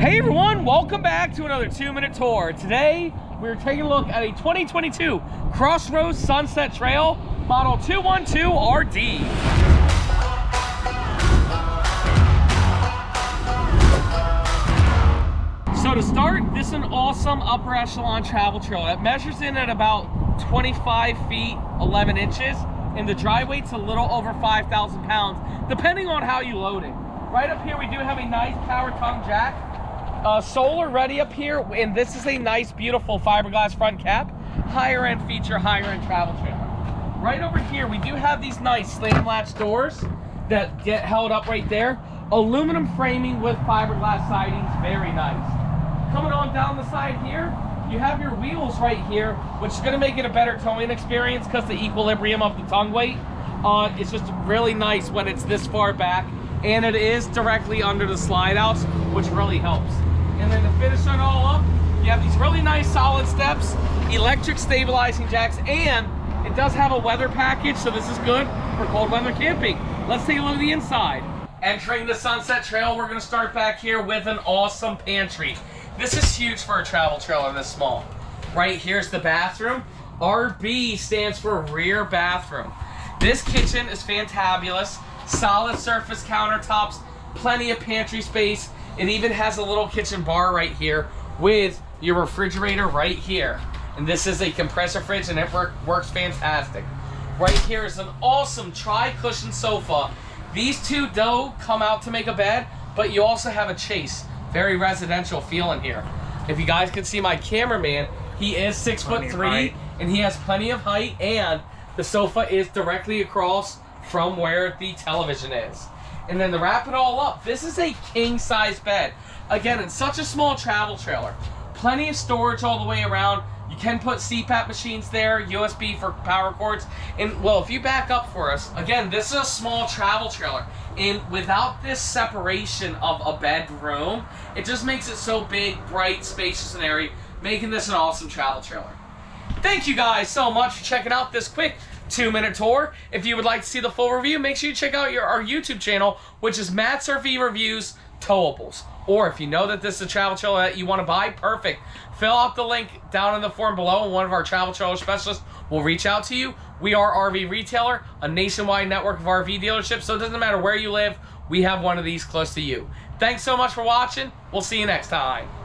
Hey everyone, welcome back to another 2-minute tour. Today, we're taking a look at a 2022 Crossroads Sunset Trail, model 212RD. So to start, this is an awesome upper echelon travel trailer that measures in at about 25 feet, 11 inches, and the dry weight's a little over 5,000 pounds, depending on how you load it. Right up here, we do have a nice power tongue jack. Solar ready up here, and this is a nice beautiful fiberglass front cap, higher end feature, higher end travel trailer. Right over here we do have these nice slam latch doors that get held up right there, aluminum framing with fiberglass sidings, very nice. Coming on down the side here, you have your wheels right here, which is going to make it a better towing experience because the equilibrium of the tongue weight is just really nice when it's this far back, and it is directly under the slide outs, which really helps. And then to finish it all up, you have these really nice solid steps, electric stabilizing jacks, and it does have a weather package, so this is good for cold weather camping. Let's take a look at the inside. Entering the Sunset Trail, we're going to start back here with an awesome pantry. This is huge for a travel trailer this small. Right here's the bathroom. RV stands for rear bathroom. This kitchen is fantabulous. Solid surface countertops, plenty of pantry space. It even has a little kitchen bar right here with your refrigerator right here. And this is a compressor fridge, and it works fantastic. Right here is an awesome tri-cushion sofa. These two do come out to make a bed, but you also have a chase. Very residential feel in here. If you guys can see my cameraman, he is 6'3", and he has plenty of height, and the sofa is directly across from where the television is. And then to wrap it all up, this is a king-size bed. Again, it's such a small travel trailer. Plenty of storage all the way around. You can put CPAP machines there, USB for power cords. And, well, if you back up for us, again, this is a small travel trailer. And without this separation of a bedroom, it just makes it so big, bright, spacious, and airy, making this an awesome travel trailer. Thank you guys so much for checking out this quick 2-minute tour. If you would like to see the full review, make sure you check out our YouTube channel, which is Matt's RV Reviews Towables. Or if you know that this is a travel trailer that you want to buy, perfect. Fill out the link down in the form below, and one of our travel trailer specialists will reach out to you. We are RV Retailer, a nationwide network of RV dealerships, so it doesn't matter where you live, we have one of these close to you. Thanks so much for watching. We'll see you next time.